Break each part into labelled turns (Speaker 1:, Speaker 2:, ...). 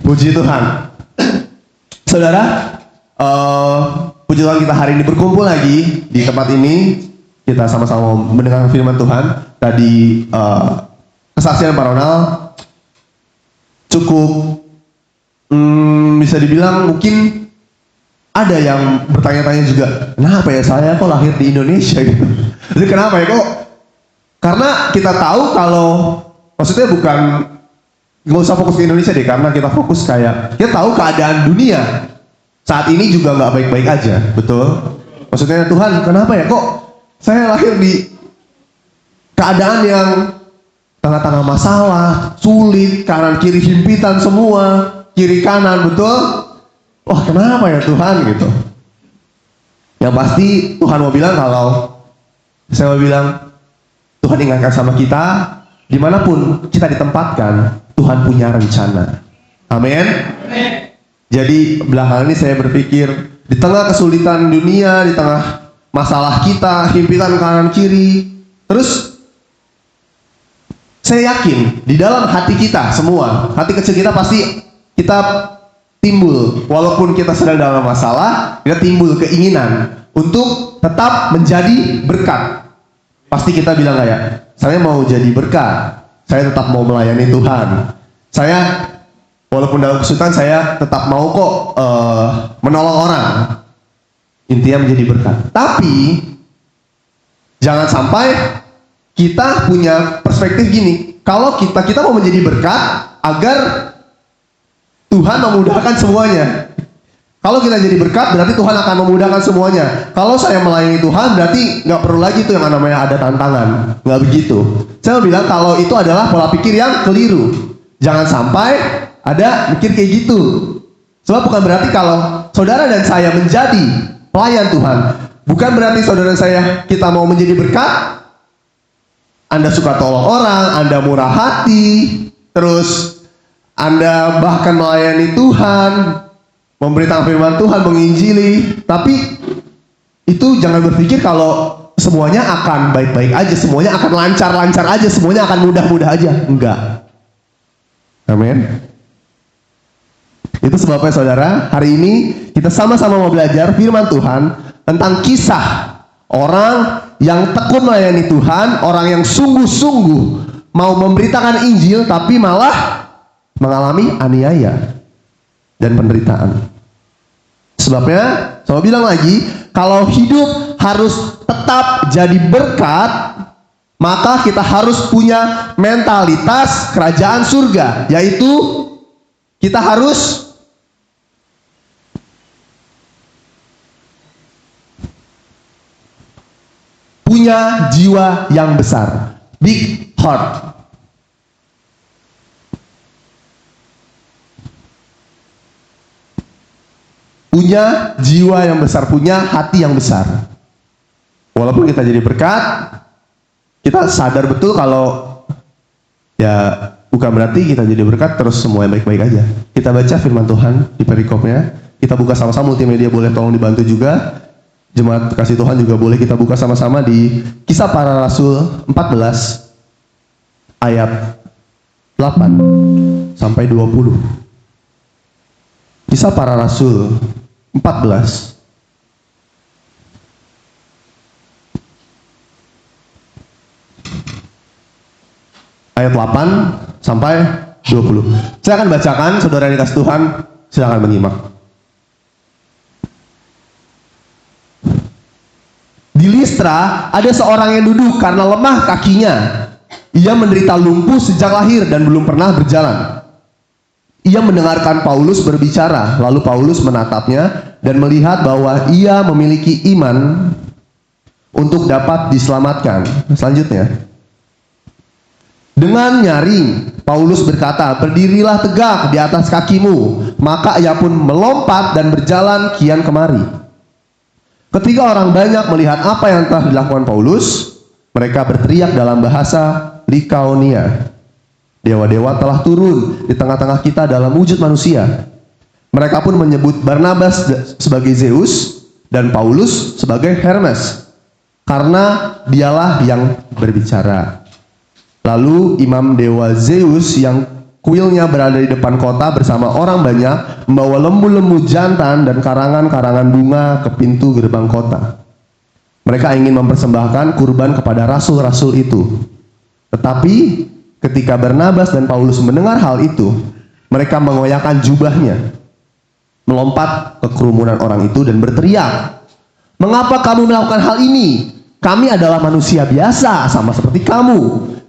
Speaker 1: Puji Tuhan. Saudara, puji Tuhan kita hari ini berkumpul lagi di tempat ini. Kita sama-sama mendengar firman Tuhan. Tadi kesaksian Pak Ronald cukup bisa dibilang mungkin ada yang bertanya-tanya juga, kenapa ya saya kok lahir di Indonesia gitu. Jadi kenapa ya kok? Karena kita tahu kalau, maksudnya bukan, nggak usah fokus ke Indonesia deh, karena kita fokus kayak, kita tahu keadaan dunia saat ini juga nggak baik-baik aja, betul? Maksudnya Tuhan, kenapa ya kok saya lahir di keadaan yang tengah-tengah masalah, sulit, kanan kiri himpitan semua, kiri kanan, betul? Wah, kenapa ya Tuhan gitu? Yang pasti Tuhan mau bilang kalau saya mau bilang Tuhan ingatkan sama kita, dimanapun kita ditempatkan, Tuhan punya rencana. Amin. Jadi belakangan ini saya berpikir di tengah kesulitan dunia, di tengah masalah kita, himpitan kanan kiri, terus saya yakin di dalam hati kita semua, hati kecil kita pasti kita timbul, walaupun kita sedang dalam masalah, kita timbul keinginan untuk tetap menjadi berkat. Pasti kita bilang kayak, saya mau jadi berkat, saya tetap mau melayani Tuhan, saya walaupun dalam kesulitan saya tetap mau kok menolong orang, intinya menjadi berkat. Tapi jangan sampai kita punya perspektif gini, kalau kita mau menjadi berkat agar Tuhan memudahkan semuanya. Kalau kita jadi berkat, berarti Tuhan akan memudahkan semuanya. Kalau saya melayani Tuhan, berarti nggak perlu lagi tuh yang namanya ada tantangan. Nggak begitu. Saya mau bilang kalau itu adalah pola pikir yang keliru. Jangan sampai ada mikir kayak gitu. Sebab bukan berarti kalau saudara dan saya menjadi pelayan Tuhan, bukan berarti saudara dan saya kita mau menjadi berkat. Anda suka tolong orang, Anda murah hati, terus Anda bahkan melayani Tuhan, memberitakan firman Tuhan, menginjili, tapi itu jangan berpikir kalau semuanya akan baik-baik aja, semuanya akan lancar-lancar aja, semuanya akan mudah-mudah aja. Enggak. Amin. Itu sebabnya saudara, hari ini kita sama-sama mau belajar firman Tuhan tentang kisah orang yang tekun melayani Tuhan, orang yang sungguh-sungguh mau memberitakan Injil, tapi malah mengalami aniaya dan penderitaan. Sebabnya, saya bilang lagi, kalau hidup harus tetap jadi berkat, maka kita harus punya mentalitas kerajaan surga, yaitu kita harus punya jiwa yang besar, big heart. Punya jiwa yang besar, punya hati yang besar. Walaupun kita jadi berkat, kita sadar betul kalau ya bukan berarti kita jadi berkat terus semua yang baik-baik aja. Kita baca firman Tuhan di perikopnya. Kita buka sama-sama, multimedia boleh tolong dibantu juga. Jemaat kasih Tuhan juga boleh kita buka sama-sama di Kisah Para Rasul 14 ayat 8 sampai 20. Kisah Para Rasul 14 ayat 8 sampai 20. Saya akan bacakan, saudara yang dikasih Tuhan, silakan menyimak. Di Listra ada seorang yang duduk karena lemah kakinya. Ia menderita lumpuh sejak lahir dan belum pernah berjalan. Ia mendengarkan Paulus berbicara, lalu Paulus menatapnya dan melihat bahwa ia memiliki iman untuk dapat diselamatkan. Selanjutnya, dengan nyaring, Paulus berkata, "Berdirilah tegak di atas kakimu." Maka ia pun melompat dan berjalan kian kemari. Ketika orang banyak melihat apa yang telah dilakukan Paulus, mereka berteriak dalam bahasa Likaonia, "Dewa-dewa telah turun di tengah-tengah kita dalam wujud manusia." Mereka pun menyebut Barnabas sebagai Zeus dan Paulus sebagai Hermes, karena dialah yang berbicara. Lalu imam dewa Zeus yang kuilnya berada di depan kota bersama orang banyak, membawa lembu-lembu jantan dan karangan-karangan bunga ke pintu gerbang kota. Mereka ingin mempersembahkan kurban kepada rasul-rasul itu. Tetapi ketika Barnabas dan Paulus mendengar hal itu, mereka mengoyakkan jubahnya, melompat ke kerumunan orang itu dan berteriak, "Mengapa kamu melakukan hal ini? Kami adalah manusia biasa, sama seperti kamu.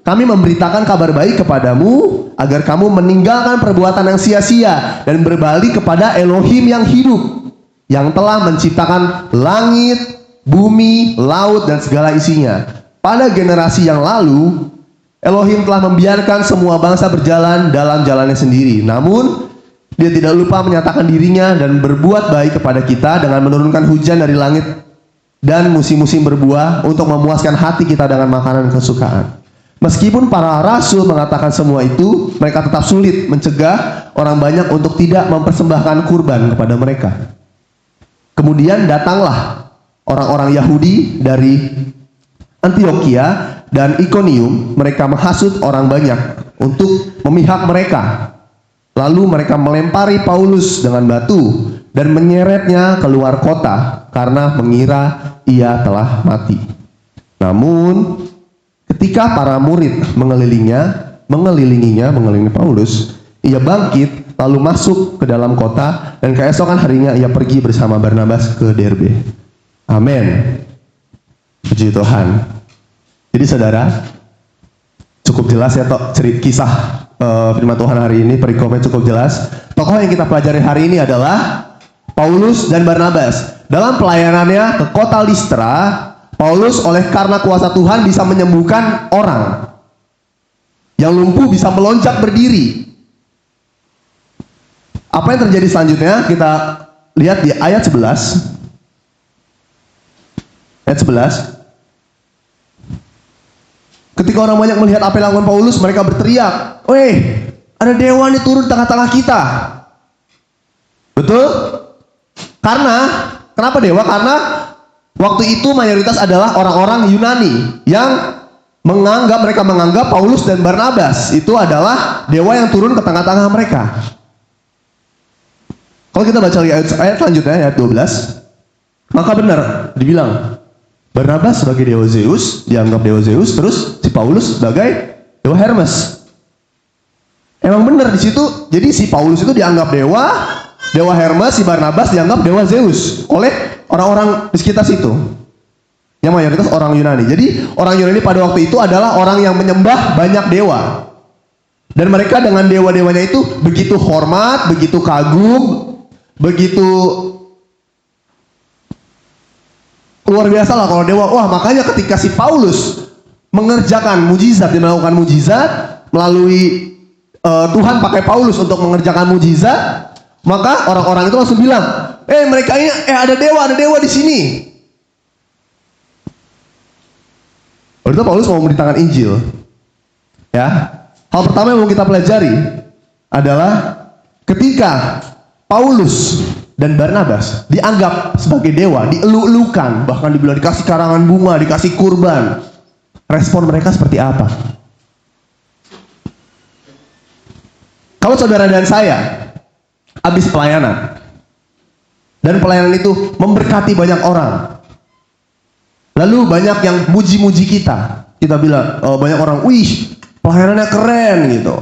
Speaker 1: Kami memberitakan kabar baik kepadamu, agar kamu meninggalkan perbuatan yang sia-sia dan berbalik kepada Elohim yang hidup, yang telah menciptakan langit, bumi, laut, dan segala isinya. Pada generasi yang lalu, Elohim telah membiarkan semua bangsa berjalan dalam jalannya sendiri. Namun, Dia tidak lupa menyatakan dirinya dan berbuat baik kepada kita dengan menurunkan hujan dari langit dan musim-musim berbuah untuk memuaskan hati kita dengan makanan kesukaan. Meskipun para rasul mengatakan semua itu, mereka tetap sulit mencegah orang banyak untuk tidak mempersembahkan kurban kepada mereka. Kemudian datanglah orang-orang Yahudi dari Antioquia dan Iconium. Mereka menghasut orang banyak untuk memihak mereka. Lalu mereka melempari Paulus dengan batu dan menyeretnya keluar kota karena mengira ia telah mati. Namun ketika para murid mengelilingi Paulus, ia bangkit lalu masuk ke dalam kota, dan keesokan harinya ia pergi bersama Barnabas ke Derbe. Amin. Puji Tuhan. Jadi saudara, cukup jelas ya kisah firman Tuhan hari ini, perikopnya cukup jelas. Tokoh yang kita pelajari hari ini adalah Paulus dan Barnabas. Dalam pelayanannya ke kota Listra, Paulus karena kuasa Tuhan bisa menyembuhkan orang. Yang lumpuh bisa melonjak berdiri. Apa yang terjadi selanjutnya? Kita lihat di ayat 11. Ayat 11. Ketika orang banyak melihat apa yang dilakukan Paulus, mereka berteriak, "Weh, ada dewa nih turun tengah-tengah kita." Betul? Kenapa dewa? Karena waktu itu mayoritas adalah orang-orang Yunani yang mereka menganggap Paulus dan Barnabas itu adalah dewa yang turun ke tengah-tengah mereka. Kalau kita baca ayat selanjutnya, ayat 12, maka benar dibilang Barnabas sebagai dewa Zeus, dianggap dewa Zeus, terus si Paulus sebagai dewa Hermes. Emang benar di situ. Jadi si Paulus itu dianggap dewa Hermes, si Barnabas dianggap dewa Zeus oleh orang-orang di sekitar situ, yang mayoritas orang Yunani. Jadi orang Yunani pada waktu itu adalah orang yang menyembah banyak dewa, dan mereka dengan dewa-dewanya itu begitu hormat, begitu kagum, begitu luar biasa lah kalau dewa. Wah, makanya ketika si Paulus mengerjakan mujizat, dia melakukan mujizat melalui Tuhan pakai Paulus untuk mengerjakan mujizat, maka orang-orang itu langsung bilang, mereka ini ada dewa di sini. Waktu itu Paulus mau memberitakan Injil. Ya, hal pertama yang mau kita pelajari adalah ketika Paulus dan Barnabas dianggap sebagai dewa, dielu-elukan, bahkan dibilang dikasih karangan bunga, dikasih kurban. Respon mereka seperti apa? Kalau saudara dan saya habis pelayanan, dan pelayanan itu memberkati banyak orang, lalu banyak yang muji-muji kita bilang, banyak orang, "Wih, pelayanannya keren," gitu.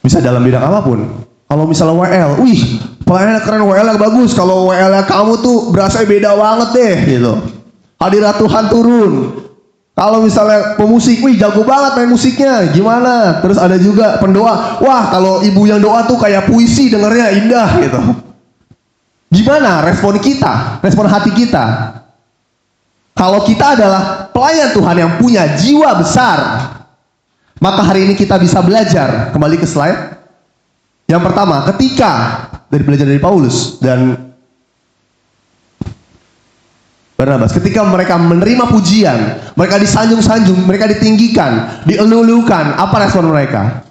Speaker 1: Bisa dalam bidang apapun. Kalau misalnya WL, "Wih, pelayanannya keren, WL bagus. Kalau WL kamu tuh berasa beda banget deh," gitu. Hadirat Tuhan turun. Kalau misalnya pemusik, "Wih, jago banget main musiknya, gimana?" Terus ada juga pendoa, "Wah, kalau ibu yang doa tuh kayak puisi, dengarnya indah," gitu. Gimana respon kita, respon hati kita? Kalau kita adalah pelayan Tuhan yang punya jiwa besar, maka hari ini kita bisa belajar. Kembali ke slide. Yang pertama, ketika belajar dari Paulus dan Barnabas, ketika mereka menerima pujian, mereka disanjung-sanjung, mereka ditinggikan, dielu-elukan, apa respon mereka?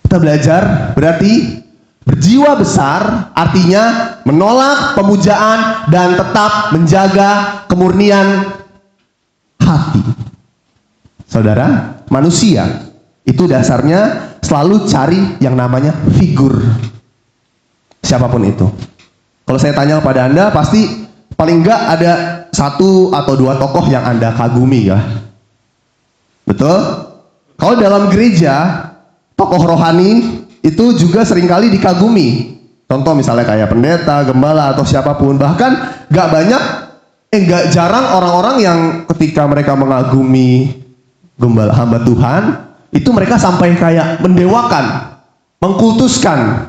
Speaker 1: Kita belajar berarti berjiwa besar, artinya menolak pemujaan dan tetap menjaga kemurnian hati. Saudara, manusia itu dasarnya selalu cari yang namanya figur. Siapapun itu. Kalau saya tanya kepada Anda, pasti paling enggak ada 1 atau 2 tokoh yang Anda kagumi ya. Betul? Kalau dalam gereja, tokoh rohani itu juga seringkali dikagumi. Contoh misalnya kayak pendeta, gembala, atau siapapun. Bahkan gak jarang orang-orang yang ketika mereka mengagumi gembala hamba Tuhan, itu mereka sampai kayak mendewakan, mengkultuskan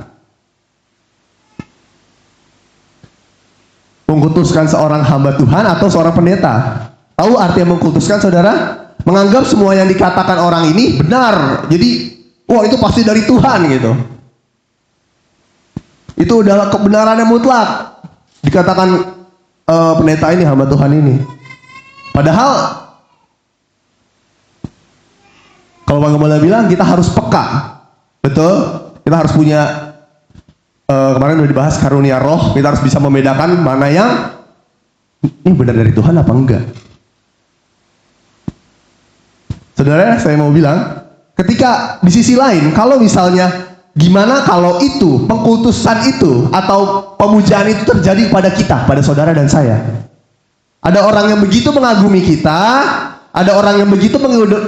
Speaker 1: seorang hamba Tuhan atau seorang pendeta. Tahu artinya mengkultuskan, saudara? Menganggap semua yang dikatakan orang ini benar. Jadi, wah itu pasti dari Tuhan gitu. Itu adalah kebenaran yang mutlak. Dikatakan pendeta ini, hamba Tuhan ini. Padahal, kalau Bang Gembala bilang kita harus peka. Betul? Kita harus punya, kemarin udah dibahas karunia roh. Kita harus bisa membedakan mana yang ini benar dari Tuhan apa enggak. Saudara, saya mau bilang, ketika di sisi lain, kalau misalnya gimana kalau itu, pengkultusan itu atau pemujaan itu terjadi pada kita, pada saudara dan saya. Ada orang yang begitu mengagumi kita, ada orang yang begitu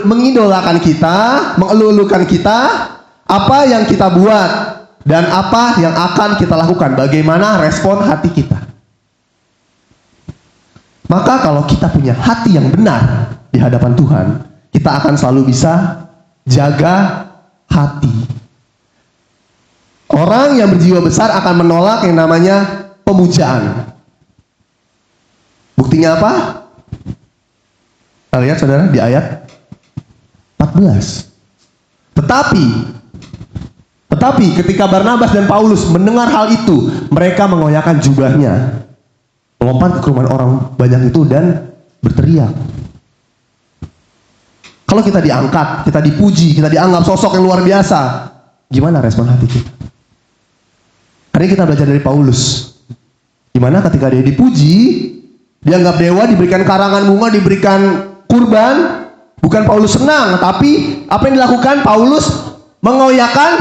Speaker 1: mengidolakan kita, mengelulukan kita, apa yang kita buat dan apa yang akan kita lakukan, bagaimana respon hati kita. Maka kalau kita punya hati yang benar di hadapan Tuhan, kita akan selalu bisa jaga hati. Orang yang berjiwa besar akan menolak yang namanya pemujaan. Buktinya apa? Kita lihat saudara di ayat 14. Tetapi ketika Barnabas dan Paulus mendengar hal itu, mereka mengoyakkan jubahnya, melompat ke kerumunan orang banyak itu dan berteriak. Kalau kita diangkat, kita dipuji, kita dianggap sosok yang luar biasa, gimana respon hati kita? Karena kita belajar dari Paulus. Gimana ketika dia dipuji, dianggap dewa, diberikan karangan bunga, diberikan kurban, bukan Paulus senang, tapi apa yang dilakukan? Paulus mengoyakkan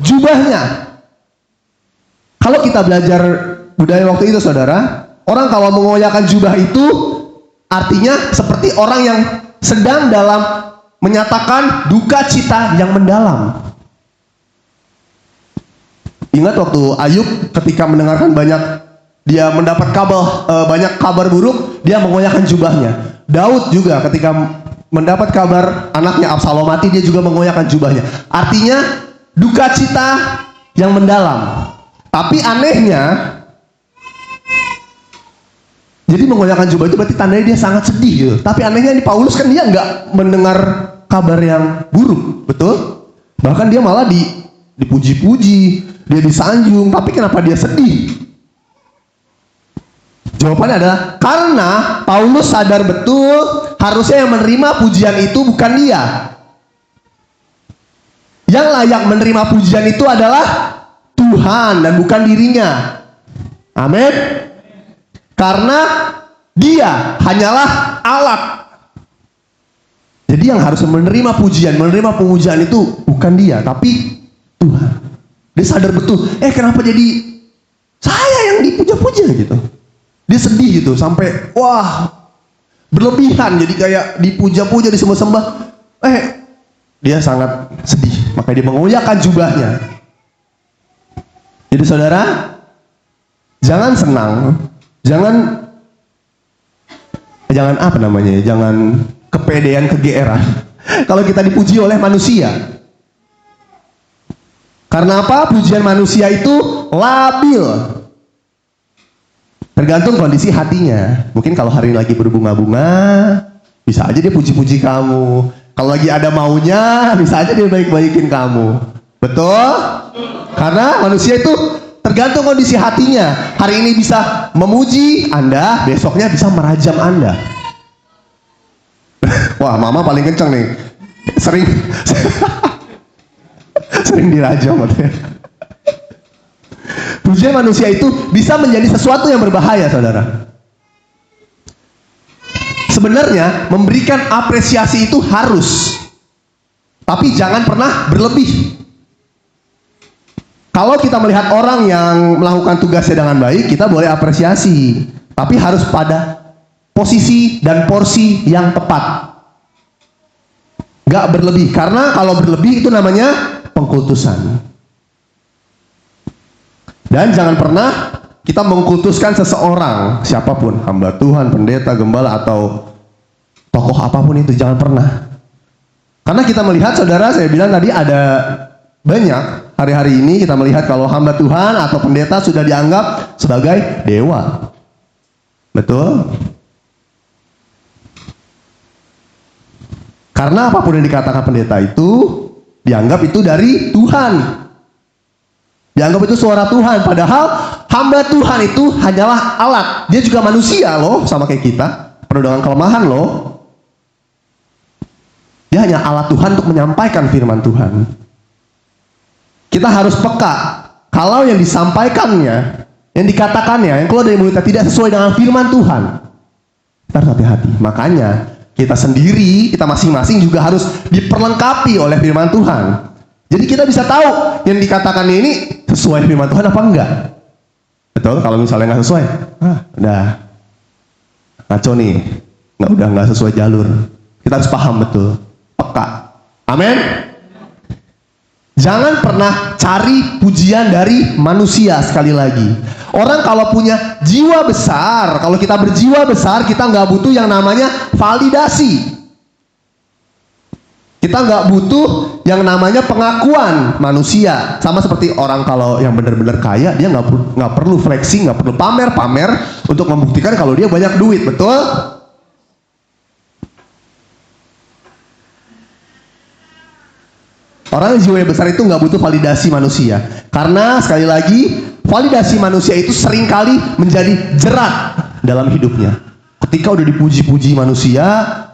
Speaker 1: jubahnya. Kalau kita belajar budaya waktu itu, saudara, orang kalau mengoyakkan jubah itu artinya seperti orang yang sedang dalam menyatakan duka cita yang mendalam. Ingat waktu Ayub ketika mendengarkan dia mendapat banyak kabar buruk, dia mengoyakkan jubahnya. Daud juga ketika mendapat kabar anaknya Absalom mati, dia juga mengoyakkan jubahnya. Artinya duka cita yang mendalam. Tapi anehnya, jadi mengoyakkan jubah itu berarti tandanya dia sangat sedih gitu. Tapi anehnya di Paulus kan dia nggak mendengar kabar yang buruk, betul? Bahkan dia malah dipuji-puji, dia disanjung. Tapi kenapa dia sedih? Jawabannya adalah karena Paulus sadar betul harusnya yang menerima pujian itu bukan dia. Yang layak menerima pujian itu adalah Tuhan dan bukan dirinya. Amin. Karena dia hanyalah alat. Jadi yang harus menerima pujian, menerima pemujaan itu bukan dia, tapi Tuhan. Dia sadar betul, kenapa jadi saya yang dipuja-puja gitu. Dia sedih gitu, sampai wah berlebihan, jadi kayak dipuja-puja, disembah-sembah. Dia sangat sedih, maka dia mengoyakkan jubahnya. Jadi saudara, jangan senang. Jangan jangan kepedean, kegeeran kalau kita dipuji oleh manusia. Karena apa? Pujian manusia itu labil. Tergantung kondisi hatinya. Mungkin kalau hari ini lagi berbunga-bunga, bisa aja dia puji-puji kamu. Kalau lagi ada maunya, bisa aja dia baik-baikin kamu. Betul? Karena manusia itu tergantung kondisi hatinya. Hari ini bisa memuji Anda, besoknya bisa merajam Anda. Wah, mama paling kenceng nih. Sering dirajam katanya. Pujian manusia itu bisa menjadi sesuatu yang berbahaya, saudara. Sebenarnya memberikan apresiasi itu harus, tapi jangan pernah berlebih. Kalau kita melihat orang yang melakukan tugasnya dengan baik, kita boleh apresiasi, tapi harus pada posisi dan porsi yang tepat. Gak berlebih, karena kalau berlebih itu namanya pengkultusan. Dan jangan pernah kita mengkultuskan seseorang, siapapun, hamba Tuhan, pendeta, gembala, atau tokoh apapun itu, jangan pernah. Karena kita melihat, saudara, saya bilang tadi ada banyak hari-hari ini kita melihat kalau hamba Tuhan atau pendeta sudah dianggap sebagai dewa. Betul? Karena apapun yang dikatakan pendeta itu dianggap itu dari Tuhan. Dianggap itu suara Tuhan. Padahal hamba Tuhan itu hanyalah alat. Dia juga manusia loh, sama kayak kita. Penuh dengan kelemahan loh. Dia hanya alat Tuhan untuk menyampaikan firman Tuhan. Kita harus peka. Kalau yang disampaikannya, yang dikatakannya, yang keluar dari mulutnya tidak sesuai dengan firman Tuhan, kita harus hati-hati. Makanya kita sendiri, kita masing-masing juga harus diperlengkapi oleh firman Tuhan. Jadi kita bisa tahu yang dikatakannya ini sesuai firman Tuhan apa enggak. Betul? Kalau misalnya nggak sesuai, udah ngaco nih, udah nggak sesuai jalur. Kita harus paham betul, peka. Amin. Jangan pernah cari pujian dari manusia. Sekali lagi, orang kalau punya jiwa besar, kalau kita berjiwa besar, kita nggak butuh yang namanya validasi. Kita nggak butuh yang namanya pengakuan manusia. Sama seperti orang kalau yang benar-benar kaya, dia nggak perlu flexing, nggak perlu pamer-pamer untuk membuktikan kalau dia banyak duit, betul? Orang yang jiwa besar itu nggak butuh validasi manusia. Karena sekali lagi, validasi manusia itu seringkali menjadi jerat dalam hidupnya. Ketika udah dipuji-puji manusia,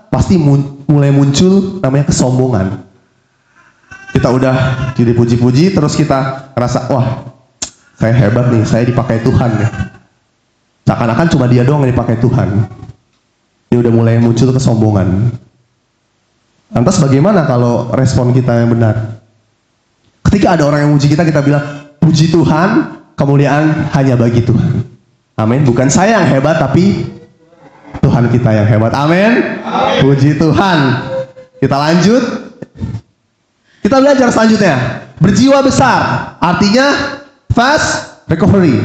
Speaker 1: pasti mulai muncul namanya kesombongan. Kita udah dipuji-puji, terus kita ngerasa, wah, saya hebat nih, saya dipakai Tuhan ya. Seakan-akan cuma dia doang yang dipakai Tuhan. Ini udah mulai muncul kesombongan. Lantas bagaimana kalau respon kita yang benar? Ketika ada orang yang muji kita, kita bilang, puji Tuhan, kemuliaan hanya bagi Tuhan. Amin. Bukan saya yang hebat, tapi Tuhan kita yang hebat. Amin. Puji Tuhan. Kita lanjut. Kita belajar selanjutnya. Berjiwa besar, artinya fast recovery.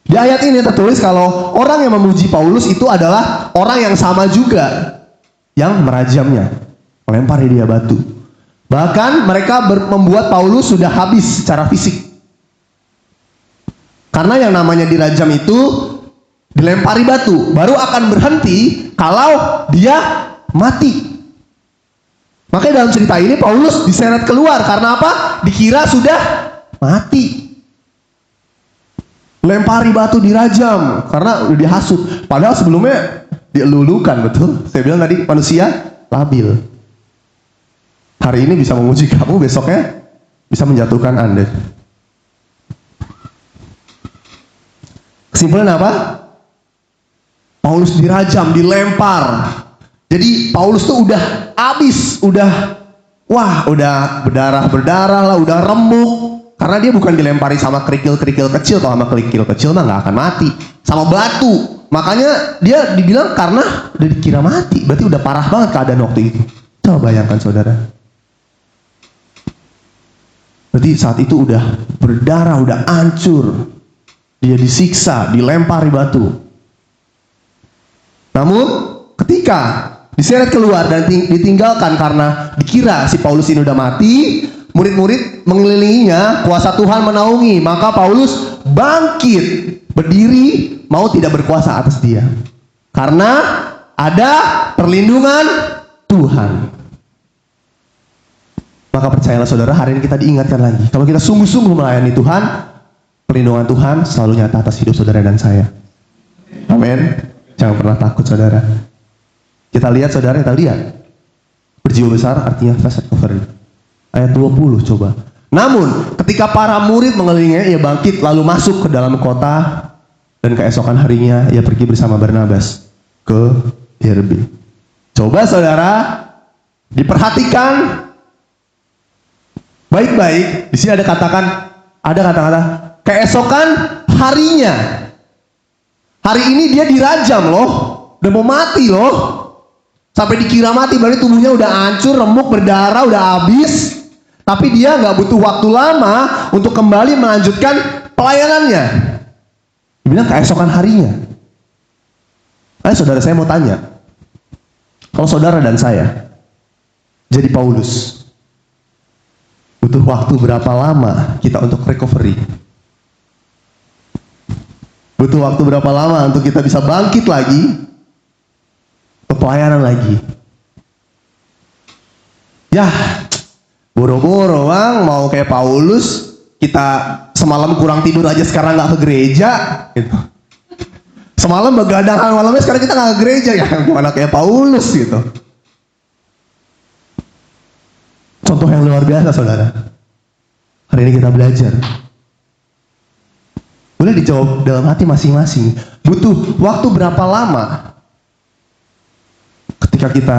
Speaker 1: Di ayat ini tertulis kalau orang yang memuji Paulus itu adalah orang yang sama juga yang merajamnya, melempari dia batu. Bahkan mereka membuat Paulus sudah habis secara fisik. Karena yang namanya dirajam itu dilempari batu, baru akan berhenti kalau dia mati. Makanya dalam cerita ini Paulus diseret keluar karena apa? Dikira sudah mati. Lempari batu, dirajam karena udah dihasut. Padahal sebelumnya dielulukan, betul? Saya bilang tadi manusia labil. Hari ini bisa memuji kamu, besoknya bisa menjatuhkan Anda. Kesimpulan apa? Paulus dirajam, dilempar. Jadi Paulus tuh udah habis, udah berdarah lah, udah remuk. Karena dia bukan dilempari sama kerikil-kerikil kecil. Kalau sama kerikil kecil mah nggak akan mati. Sama batu. Makanya dia dibilang karena udah dikira mati. Berarti udah parah banget keadaan waktu itu. Coba bayangkan saudara. Berarti saat itu udah berdarah, udah hancur. Dia disiksa, dilempari batu. Namun ketika diseret keluar dan ditinggalkan karena dikira si Paulus ini udah mati, murid-murid mengelilinginya, kuasa Tuhan menaungi. Maka Paulus bangkit, berdiri, mau tidak berkuasa atas dia. Karena ada perlindungan Tuhan. Maka percayalah saudara, hari ini kita diingatkan lagi. Kalau kita sungguh-sungguh melayani Tuhan, perlindungan Tuhan selalu nyata atas hidup saudara dan saya. Amin. Jangan pernah takut saudara. Kita lihat saudara, kita lihat. Berjiwa besar artinya fast recovery. Ayat 20 coba. Namun ketika para murid mengelilinginya, ia bangkit lalu masuk ke dalam kota. Dan keesokan harinya ia pergi bersama Barnabas ke Derbe. Coba saudara diperhatikan baik-baik. Di sini ada kata-kata keesokan harinya. Hari ini dia dirajam loh, udah mau mati loh. Sampai dikira mati, berarti tubuhnya udah hancur, remuk, berdarah, udah habis. Tapi dia nggak butuh waktu lama untuk kembali melanjutkan pelayanannya. Dia bilang keesokan harinya. Saudara, saya mau tanya, kalau saudara dan saya jadi Paulus, butuh waktu berapa lama kita untuk recovery? Butuh waktu berapa lama untuk kita bisa bangkit lagi, ke pelayanan lagi? Ya, boro-boro bang, mau kayak Paulus, kita semalam kurang tidur aja sekarang nggak ke gereja, gitu. Semalam begadang malamnya, sekarang kita nggak ke gereja, ya gimana kayak Paulus gitu. Contoh yang luar biasa saudara. Hari ini kita belajar. Boleh dijawab dalam hati masing-masing. Butuh waktu berapa lama ketika kita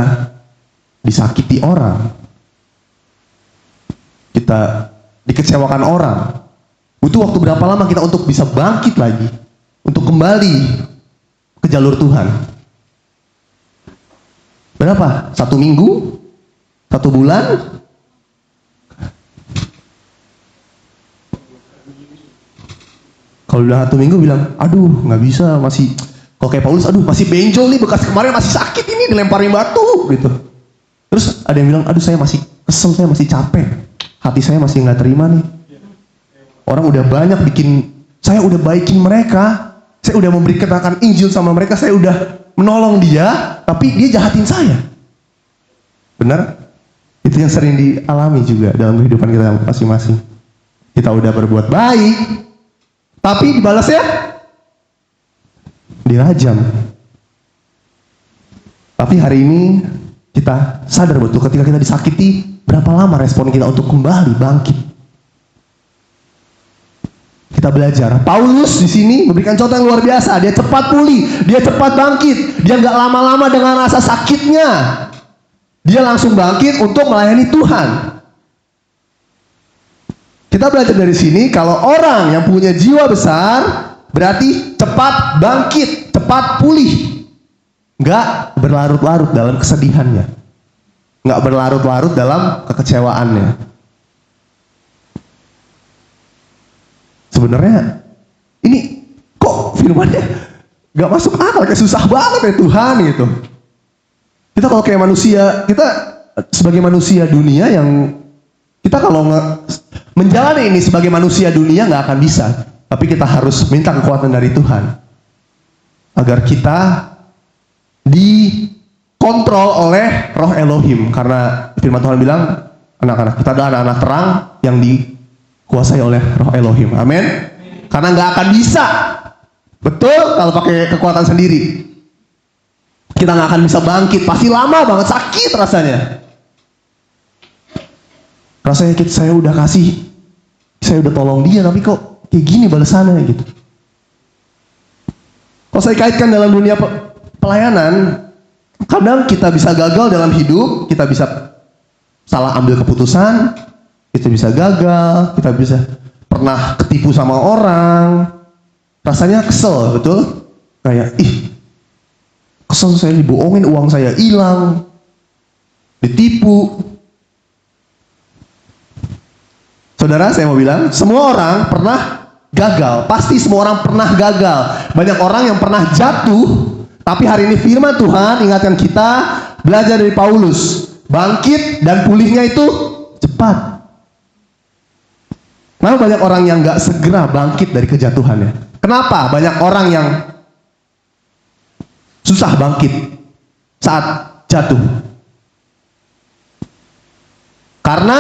Speaker 1: disakiti orang, kita dikecewakan orang, butuh waktu berapa lama kita untuk bisa bangkit lagi, untuk kembali ke jalur Tuhan? Berapa? 1 minggu? 1 bulan? Kalau bilang 1 minggu, bilang aduh nggak bisa, masih. Kalau kayak Paulus, aduh masih benjol nih, bekas kemarin masih sakit ini, dilemparin batu gitu. Terus ada yang bilang, aduh saya masih kesel, saya masih capek, hati saya masih nggak terima nih. Orang udah banyak bikin, saya udah baikin mereka, saya udah memberitakan Injil sama mereka, saya udah menolong dia, tapi dia jahatin saya. Benar? Itu yang sering dialami juga dalam kehidupan kita masing-masing. Kita udah berbuat baik, tapi dibalasnya dirajam. Tapi hari ini kita sadar betul, ketika kita disakiti, berapa lama respon kita untuk kembali bangkit. Kita belajar. Paulus di sini memberikan contoh yang luar biasa. Dia cepat pulih, dia cepat bangkit, dia nggak lama-lama dengan rasa sakitnya. Dia langsung bangkit untuk melayani Tuhan. Kita belajar dari sini, kalau orang yang punya jiwa besar, berarti cepat bangkit, cepat pulih. Nggak berlarut-larut dalam kesedihannya. Nggak berlarut-larut dalam kekecewaannya. Sebenarnya ini kok firmannya nggak masuk akal, kayak susah banget ya Tuhan gitu. Kita kalau kayak manusia, kita sebagai manusia dunia yang kita kalau menjalani ini sebagai manusia dunia nggak akan bisa. Tapi kita harus minta kekuatan dari Tuhan agar kita dikontrol oleh Roh Elohim, karena firman Tuhan bilang anak-anak kita adalah anak-anak terang yang dikuasai oleh Roh Elohim. Amin. Karena nggak akan bisa, betul, kalau pakai kekuatan sendiri. Kita nggak akan bisa bangkit, pasti lama banget, sakit rasanya. Rasanya saya udah kasih, saya udah tolong dia, tapi kok kayak gini balasannya gitu. Kalau saya kaitkan dalam dunia pelayanan, kadang kita bisa gagal dalam hidup, kita bisa salah ambil keputusan, kita bisa gagal, kita bisa pernah ketipu sama orang, rasanya kesel, betul? Kayak, kesel, saya dibohongin, uang saya hilang, ditipu. Saudara, saya mau bilang, semua orang pernah gagal, pasti semua orang pernah gagal. Banyak orang yang pernah jatuh, tapi hari ini firman Tuhan ingatkan kita, belajar dari Paulus, bangkit dan pulihnya itu cepat. Kenapa banyak orang yang gak segera bangkit dari kejatuhannya? Kenapa banyak orang yang susah bangkit saat jatuh? Karena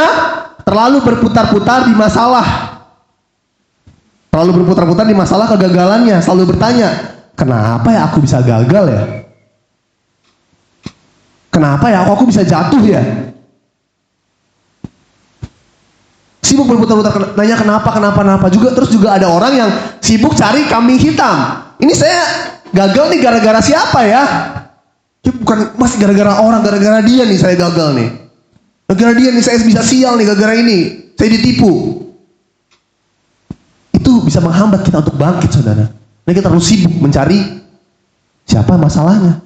Speaker 1: terlalu berputar-putar di masalah. Terlalu berputar-putar di masalah kegagalannya. Selalu bertanya, kenapa ya aku bisa gagal ya? Kenapa ya aku bisa jatuh ya? Sibuk berputar-putar, nanya kenapa juga. Terus juga ada orang yang sibuk cari kambing hitam. Ini saya gagal nih gara-gara siapa ya? Ya bukan masih gara-gara orang, gara-gara dia nih saya gagal nih. Gara-gara dia nih saya bisa sial nih, gara-gara ini saya ditipu. Itu bisa menghambat kita untuk bangkit, saudara. Dan kita terus sibuk mencari siapa masalahnya.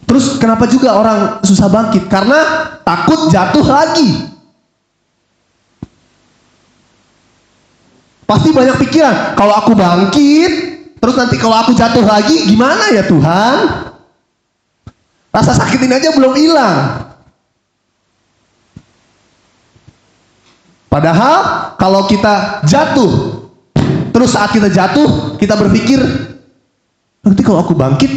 Speaker 1: Terus kenapa juga orang susah bangkit? Karena takut jatuh lagi. Pasti banyak pikiran, kalau aku bangkit, terus nanti kalau aku jatuh lagi, gimana ya Tuhan? Rasa sakit ini aja belum hilang. Padahal kalau kita jatuh, terus saat kita jatuh, kita berpikir, nanti kalau aku bangkit,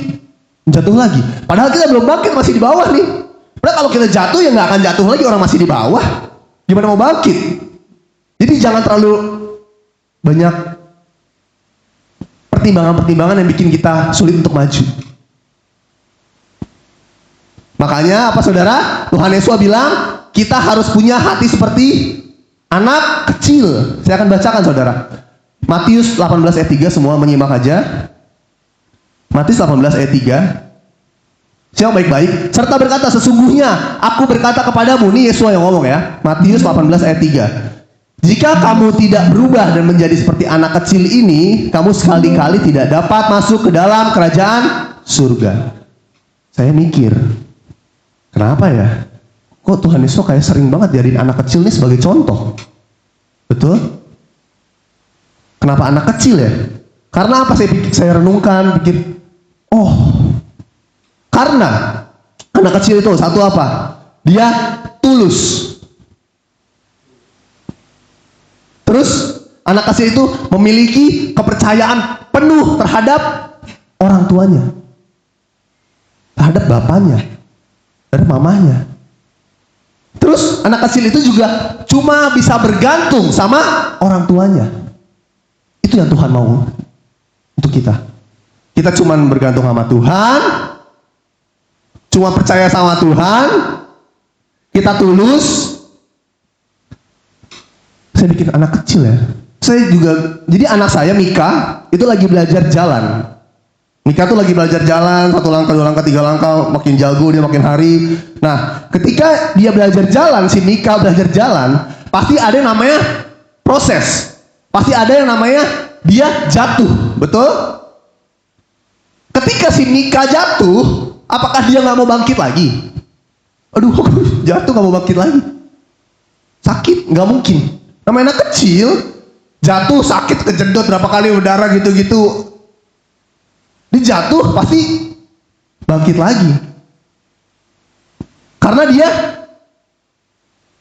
Speaker 1: jatuh lagi. Padahal kita belum bangkit, masih di bawah nih. Padahal kalau kita jatuh, ya nggak akan jatuh lagi, orang masih di bawah. Gimana mau bangkit? Jadi jangan terlalu banyak pertimbangan-pertimbangan yang bikin kita sulit untuk maju. Makanya apa saudara? Tuhan Yesus bilang, kita harus punya hati seperti anak kecil. Saya akan bacakan saudara. Matius 18 ayat 3, semua menyimak aja. Matius 18 ayat 3. Siapa baik-baik? Serta berkata, sesungguhnya aku berkata kepadamu, ini Yesus yang ngomong ya. Matius 18 ayat 3. Jika kamu tidak berubah dan menjadi seperti anak kecil ini, kamu sekali-kali tidak dapat masuk ke dalam kerajaan surga. Saya mikir, kenapa ya? Kok Tuhan Yesus kayak sering banget jadiin anak kecil ini sebagai contoh? Betul? Kenapa anak kecil ya? Karena apa saya renungkan, pikir, oh, karena anak kecil itu satu apa? Dia tulus. Terus anak kecil itu memiliki kepercayaan penuh terhadap orang tuanya, terhadap bapaknya, terhadap mamanya. Terus anak kecil itu juga cuma bisa bergantung sama orang tuanya. Itu yang Tuhan mau untuk kita. Kita cuma bergantung sama Tuhan, cuma percaya sama Tuhan, kita tulus. Saya bikin anak kecil ya. Saya juga, jadi anak saya Mika itu lagi belajar jalan. Mika tuh lagi belajar jalan, 1 langkah, 2 langkah, 3 langkah, makin jago dia makin hari. Nah, ketika dia belajar jalan, si Mika belajar jalan, pasti ada yang namanya proses. Pasti ada yang namanya dia jatuh, betul? Ketika si Mika jatuh, apakah dia nggak mau bangkit lagi? Aduh, jatuh nggak mau bangkit lagi. Sakit, nggak mungkin. Namanya anak kecil, jatuh sakit, kejedot berapa kali udara gitu-gitu. Dia jatuh pasti bangkit lagi. Karena dia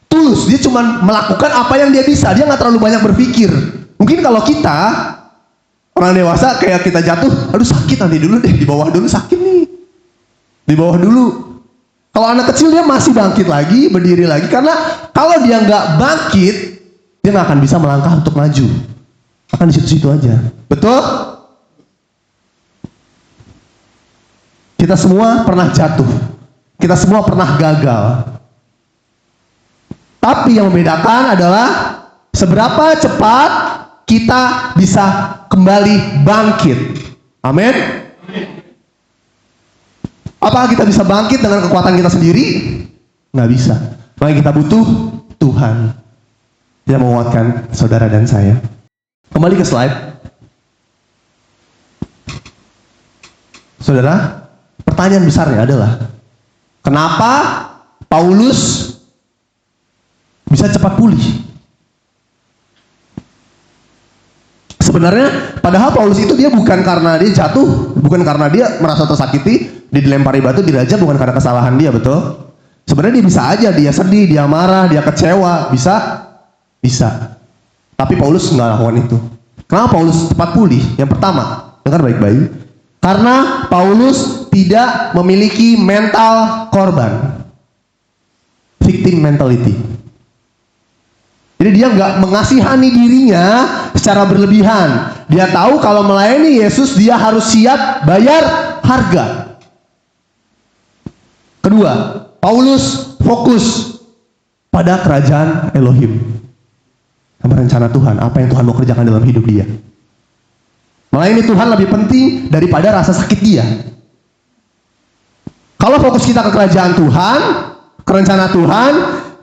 Speaker 1: tulus, dia cuma melakukan apa yang dia bisa. Dia nggak terlalu banyak berpikir. Mungkin kalau kita orang dewasa kayak kita jatuh, aduh sakit nanti dulu deh, di bawah dulu sakit nih, di bawah dulu. Kalau anak kecil dia masih bangkit lagi, berdiri lagi. Karena kalau dia nggak bangkit, dia nggak akan bisa melangkah untuk maju. Akan di situ-situ aja. Betul? Kita semua pernah jatuh. Kita semua pernah gagal. Tapi yang membedakan adalah seberapa cepat kita bisa kembali bangkit. Amin. Apakah kita bisa bangkit dengan kekuatan kita sendiri? Nggak bisa. Makanya kita butuh Tuhan yang menguatkan saudara dan saya. Kembali ke slide. Saudara, pertanyaan besarnya adalah, kenapa Paulus bisa cepat pulih? Sebenarnya, padahal Paulus itu dia bukan karena dia jatuh, bukan karena dia merasa tersakiti, dia dilempari batu, dirajam, bukan karena kesalahan dia, betul? Sebenarnya dia bisa aja, dia sedih, dia marah, dia kecewa, bisa. Tapi Paulus nggak lakukan itu. Kenapa Paulus cepat pulih? Yang pertama, dengar baik-baik. Karena Paulus tidak memiliki mental korban, victim mentality. Jadi dia nggak mengasihani dirinya secara berlebihan. Dia tahu kalau melayani Yesus dia harus siap bayar harga. Kedua, Paulus fokus pada kerajaan Elohim, sama rencana Tuhan, apa yang Tuhan mau kerjakan dalam hidup dia. Melayani Tuhan lebih penting daripada rasa sakit dia. Kalau fokus kita ke kerajaan Tuhan, ke rencana Tuhan,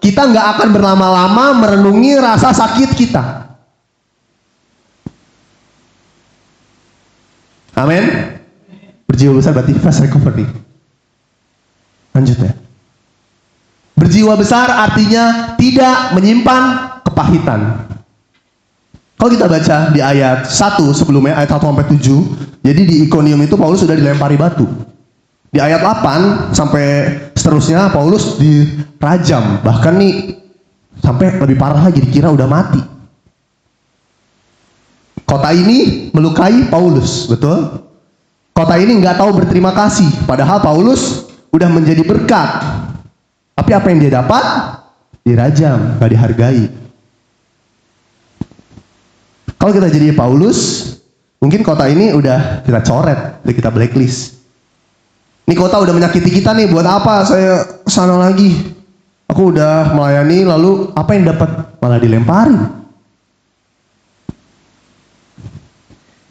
Speaker 1: kita nggak akan berlama-lama merenungi rasa sakit kita. Amin. Berjiwa besar berarti fast recovery. Lanjut ya. Berjiwa besar artinya tidak menyimpan kepahitan. Kalau kita baca di ayat 1 sebelumnya, ayat 1 sampai 7, jadi di Ikonium itu Paulus sudah dilempari batu. Di ayat 8 sampai seterusnya Paulus dirajam, bahkan nih sampai lebih parah lagi, dikira udah mati. Kota ini melukai Paulus, betul? Kota ini nggak tahu berterima kasih, padahal Paulus udah menjadi berkat. Tapi apa yang dia dapat? Dirajam, nggak dihargai. Kalau kita jadi Paulus, mungkin kota ini udah kita coret, udah kita blacklist. Ini kota udah menyakiti kita nih, buat apa saya kesana lagi? Aku udah melayani, lalu apa yang dapat? Malah dilemparin.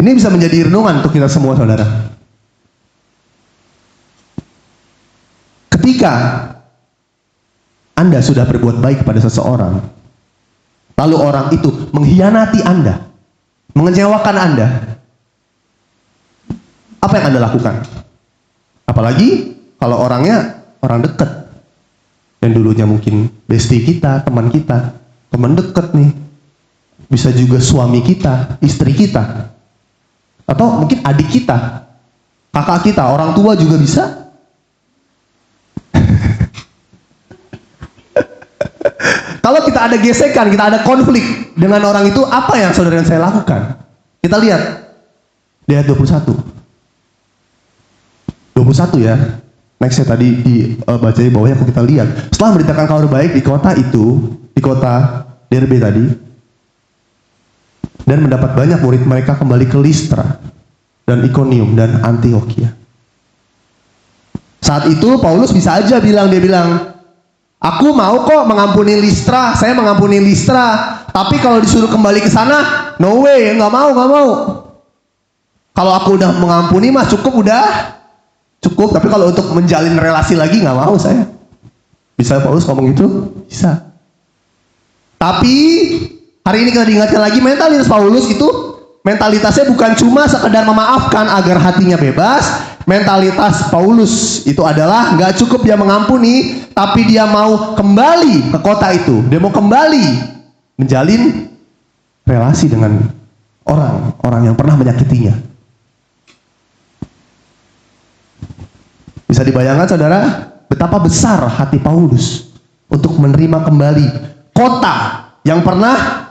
Speaker 1: Ini bisa menjadi renungan untuk kita semua, saudara. Ketika Anda sudah berbuat baik kepada seseorang, lalu orang itu mengkhianati Anda, mengecewakan Anda, apa yang Anda lakukan? Apalagi kalau orangnya orang dekat, yang dulunya mungkin bestie kita, teman dekat nih, bisa juga suami kita, istri kita, atau mungkin adik kita, kakak kita, orang tua juga bisa. Kalau kita ada gesekan, kita ada konflik dengan orang itu, apa yang saudara dan saya lakukan? Kita lihat di ayat 21 ya. Next ya, tadi dibaca di bawahnya, kita lihat. Setelah memberitakan kabar baik di kota itu, di kota Derbe tadi, dan mendapat banyak murid, mereka kembali ke Listra dan Ikonium dan Antiokhia. Saat itu Paulus bisa aja bilang, aku mau kok mengampuni Listra, saya mengampuni Listra, tapi kalau disuruh kembali ke sana, no way, nggak mau. Kalau aku udah mengampuni mah cukup, tapi kalau untuk menjalin relasi lagi nggak mau saya. Bisa Paulus ngomong gitu? Bisa. Tapi hari ini kita diingatkan lagi, mentalitas Paulus itu mentalitasnya bukan cuma sekedar memaafkan agar hatinya bebas. Mentalitas Paulus itu adalah nggak cukup dia mengampuni, tapi dia mau kembali ke kota itu. Dia mau kembali menjalin relasi dengan orang yang pernah menyakitinya. Bisa dibayangkan saudara, betapa besar hati Paulus untuk menerima kembali kota yang pernah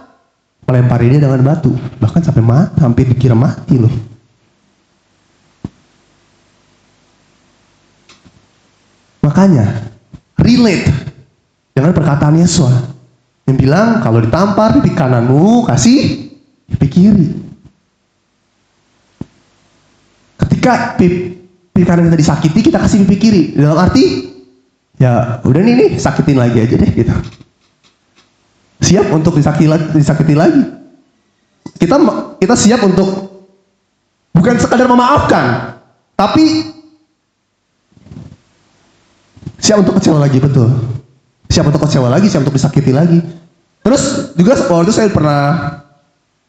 Speaker 1: melempari dia dengan batu, bahkan sampai hampir dikira mati loh. Makanya relate dengan perkataan Yesus yang bilang, kalau ditampar pipi kananmu, kasih pipi kiri. Ketika pipi kanan kita disakiti, kita kasih pipi kiri. Dalam arti, ya udah nih sakitin lagi aja deh gitu. Siap untuk disakiti lagi. Kita siap untuk bukan sekadar memaafkan, tapi siap untuk kecewa lagi, betul. Siap untuk kecewa lagi, siap untuk disakiti lagi. Terus juga waktu itu saya pernah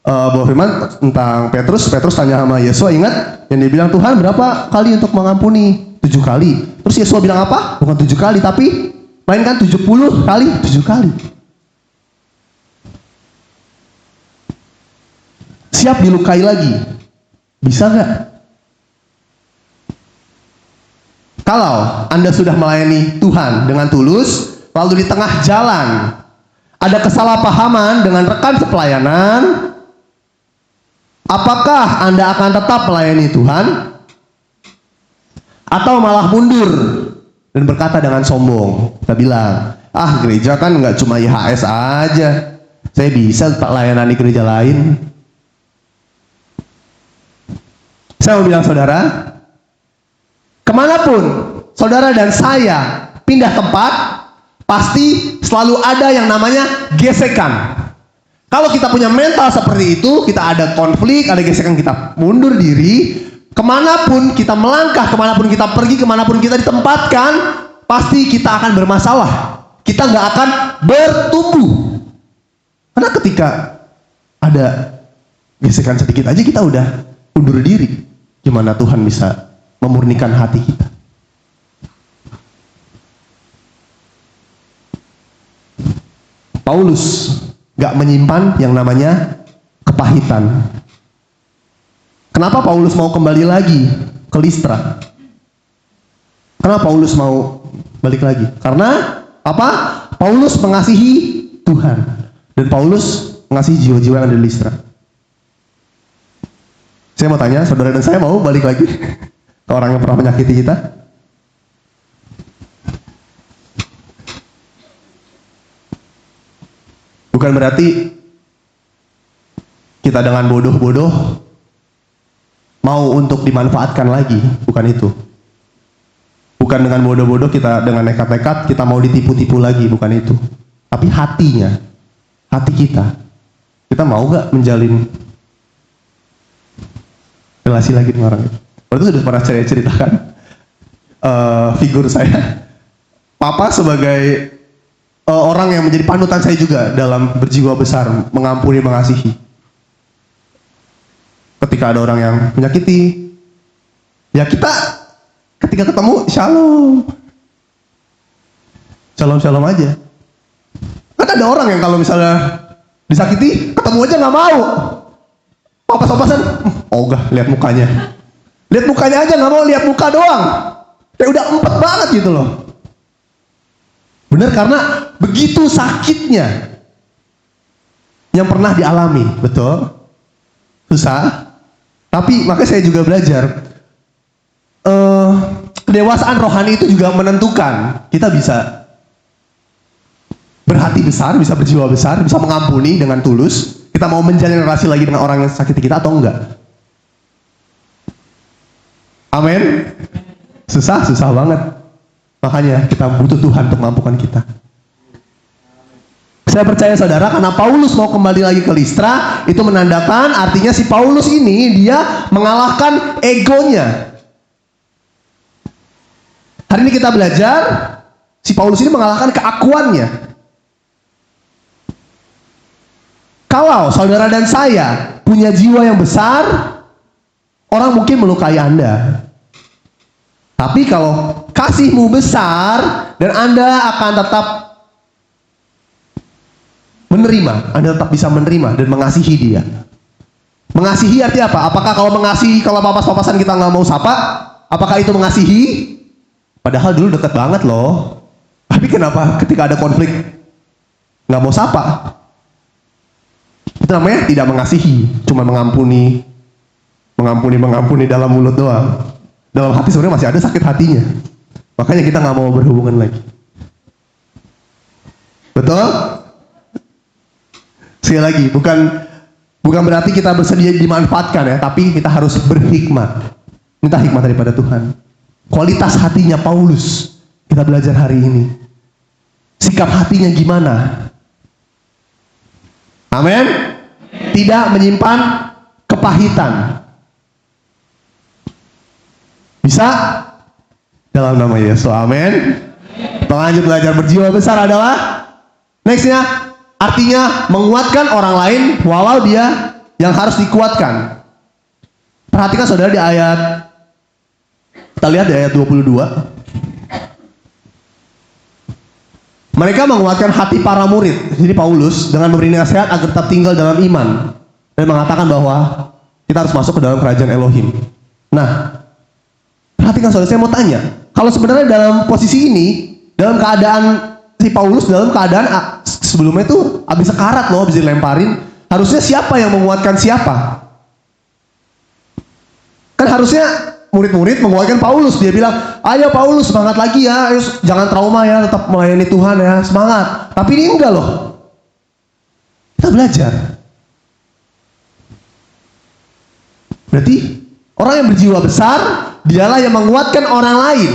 Speaker 1: bawa firman tentang Petrus tanya sama Yesus, ingat yang dia bilang, Tuhan berapa kali untuk mengampuni? 7 kali. Terus Yesus bilang apa? Bukan 7 kali, tapi melainkan 70 kali 7 kali. Siap dilukai lagi? Bisa nggak? Kalau Anda sudah melayani Tuhan dengan tulus, lalu di tengah jalan ada kesalahpahaman dengan rekan sepelayanan, apakah Anda akan tetap melayani Tuhan? Atau malah mundur dan berkata dengan sombong, kita bilang, gereja kan nggak cuma IHS aja, saya bisa tak layanan di gereja lain. Saya mau bilang saudara, kemanapun saudara dan saya pindah tempat, pasti selalu ada yang namanya gesekan. Kalau kita punya mental seperti itu, kita ada konflik, ada gesekan, kita mundur diri, Kemanapun kita melangkah, kemanapun kita pergi, kemanapun kita ditempatkan, pasti kita akan bermasalah. Kita nggak akan bertumbuh. Karena ketika ada gesekan sedikit aja kita udah undur diri. Gimana Tuhan bisa memurnikan hati kita? Paulus nggak menyimpan yang namanya kepahitan. Kenapa Paulus mau kembali lagi ke Listra? Kenapa Paulus mau balik lagi? Karena apa? Paulus mengasihi Tuhan. Dan Paulus mengasihi jiwa-jiwa yang ada di Listra. Saya mau tanya, saudara dan saya mau balik lagi ke orang yang pernah menyakiti kita? Bukan berarti kita dengan bodoh-bodoh mau untuk dimanfaatkan lagi, bukan itu. Bukan dengan bodoh-bodoh kita dengan nekat-nekat kita mau ditipu-tipu lagi, bukan itu. Tapi hatinya, hati kita mau gak menjalin relasi lagi dengan orang itu? Waktu itu sudah pernah saya ceritakan figur saya. Papa sebagai orang yang menjadi panutan saya juga dalam berjiwa besar, mengampuni, mengasihi. Ketika ada orang yang menyakiti, ya kita ketika ketemu shalom aja. Kan ada orang yang kalau misalnya disakiti, ketemu aja nggak mau. Papas-papasan, ogah lihat mukanya aja nggak mau, lihat muka doang. Kayak udah empet banget gitu loh. Bener, karena begitu sakitnya yang pernah dialami, betul? Susah. Tapi makanya saya juga belajar kedewasaan rohani itu juga menentukan kita bisa berhati besar, bisa berjiwa besar, bisa mengampuni dengan tulus. Kita mau menjalin relasi lagi dengan orang yang sakiti kita atau enggak. Amin. Susah banget. Makanya kita butuh Tuhan untuk mampukan kita. Saya percaya saudara, karena Paulus mau kembali lagi ke Listra, itu menandakan artinya si Paulus ini dia mengalahkan egonya. Hari ini kita belajar, si Paulus ini mengalahkan keakuannya. Kalau saudara dan saya punya jiwa yang besar, orang mungkin melukai Anda. Tapi kalau kasihmu besar dan Anda akan tetap menerima, Anda tetap bisa menerima dan mengasihi dia. Mengasihi arti apa? Apakah kalau mengasihi, kalau papas-papasan kita nggak mau sapa, apakah itu mengasihi? Padahal dulu dekat banget loh. Tapi kenapa ketika ada konflik nggak mau sapa? Itu namanya tidak mengasihi, cuma mengampuni dalam mulut doang. Dalam hati sebenarnya masih ada sakit hatinya. Makanya kita nggak mau berhubungan lagi. Betul? Sekali lagi, bukan berarti kita bersedia dimanfaatkan ya, tapi kita harus berhikmat. Minta hikmat daripada Tuhan. Kualitas hatinya Paulus kita belajar hari ini. Sikap hatinya gimana? Amin. Tidak menyimpan kepahitan. Bisa? Dalam nama Yesus. Amin. Lanjut belajar berjiwa besar adalah nextnya, artinya menguatkan orang lain walau dia yang harus dikuatkan. Perhatikan saudara di ayat, kita lihat di ayat 22. Mereka menguatkan hati para murid. Jadi Paulus dengan memberi nasihat agar tetap tinggal dalam iman dan mengatakan bahwa kita harus masuk ke dalam kerajaan Elohim. Nah, perhatikan saudara, saya mau tanya, kalau sebenarnya dalam posisi ini, dalam keadaan si Paulus dalam keadaan sebelumnya itu habis sekarat loh, habis dilemparin, harusnya siapa yang menguatkan siapa? Kan harusnya murid-murid menguatkan Paulus. Dia bilang, ayo Paulus semangat lagi ya, ayo, jangan trauma ya, tetap melayani Tuhan ya, semangat. Tapi ini enggak loh. Kita belajar. Berarti orang yang berjiwa besar, dialah yang menguatkan orang lain.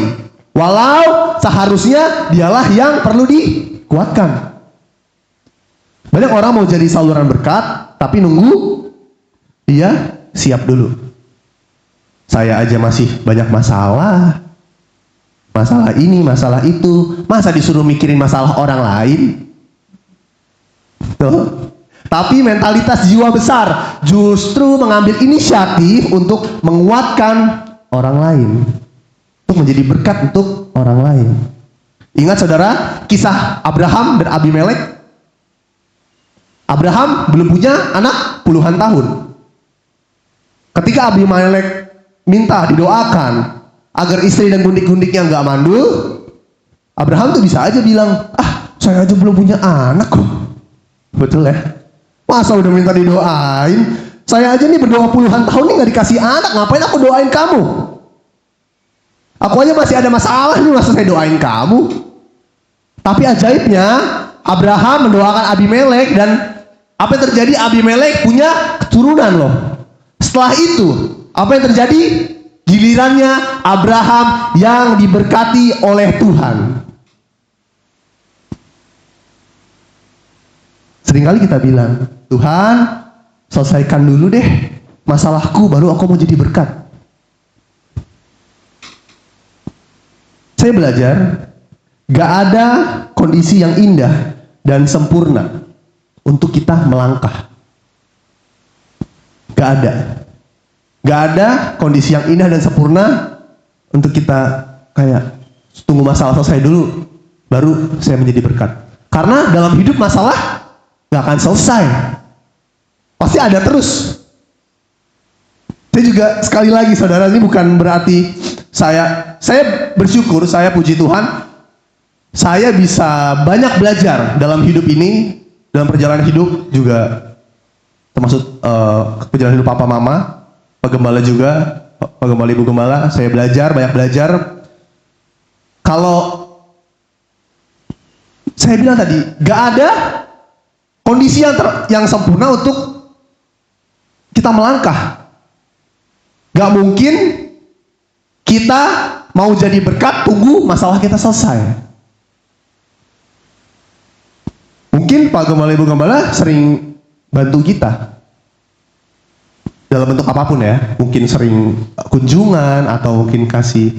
Speaker 1: Walau seharusnya dialah yang perlu dikuatkan. Banyak orang mau jadi saluran berkat, tapi nunggu dia siap dulu. Saya aja masih banyak masalah. Masalah ini, masalah itu. Masa disuruh mikirin masalah orang lain? Tuh. Tapi mentalitas jiwa besar justru mengambil inisiatif untuk menguatkan orang lain. Untuk menjadi berkat untuk orang lain. Ingat saudara, kisah Abraham dan Abimelek. Abraham belum punya anak puluhan tahun. Ketika Abimelek minta didoakan agar istri dan gundik-gundiknya nggak mandul, Abraham tuh bisa aja bilang, saya aja belum punya anak kok. Betul ya? Masa udah minta didoain? Saya aja nih berdoa puluhan tahun nih nggak dikasih anak, ngapain aku doain kamu? Aku aja masih ada masalah nih, masa saya doain kamu? Tapi ajaibnya, Abraham mendoakan Abimelek, dan apa yang terjadi? Abimelek punya keturunan loh. Setelah itu, apa yang terjadi? Gilirannya Abraham yang diberkati oleh Tuhan. Seringkali kita bilang, Tuhan, selesaikan dulu deh masalahku, baru aku mau jadi berkat. Saya belajar, gak ada kondisi yang indah dan sempurna untuk kita melangkah. Gak ada. Gak ada kondisi yang indah dan sempurna untuk kita kayak tunggu masalah selesai dulu, baru saya menjadi berkat. Karena dalam hidup masalah gak akan selesai. Pasti ada terus. Saya juga sekali lagi saudara, ini bukan berarti saya bersyukur, saya puji Tuhan, saya bisa banyak belajar dalam hidup ini, dalam perjalanan hidup juga, termasuk perjalanan hidup papa mama, Pak Gembala juga, Pak Gembala Ibu Gembala, saya belajar, banyak belajar. Kalau saya bilang tadi, gak ada kondisi yang sempurna untuk kita melangkah. Gak mungkin kita mau jadi berkat, tunggu masalah kita selesai. Mungkin Pak Gembala Ibu Gembala sering bantu kita dalam bentuk apapun ya, mungkin sering kunjungan atau mungkin kasih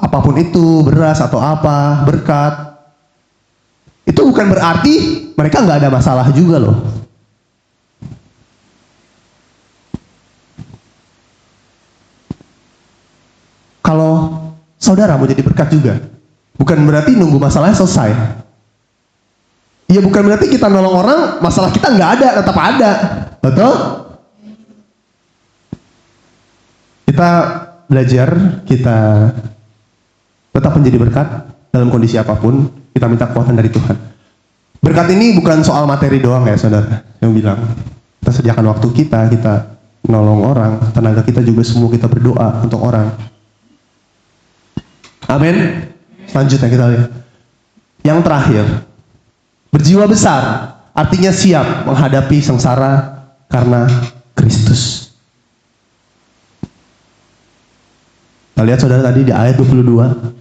Speaker 1: apapun itu, beras atau apa, berkat. Itu bukan berarti mereka nggak ada masalah juga loh. Kalau saudara mau jadi berkat juga, bukan berarti nunggu masalahnya selesai. Ya bukan berarti kita nolong orang, masalah kita nggak ada, tetap ada. Betul? Kita belajar, kita tetap menjadi berkat dalam kondisi apapun, kita minta kekuatan dari Tuhan. Berkat ini bukan soal materi doang ya saudara, yang bilang. Kita sediakan waktu kita nolong orang, tenaga kita juga semua kita berdoa untuk orang. Amin. Selanjutnya kita lihat. Yang terakhir, berjiwa besar, artinya siap menghadapi sengsara karena Kristus. Kita lihat saudara tadi di ayat 22.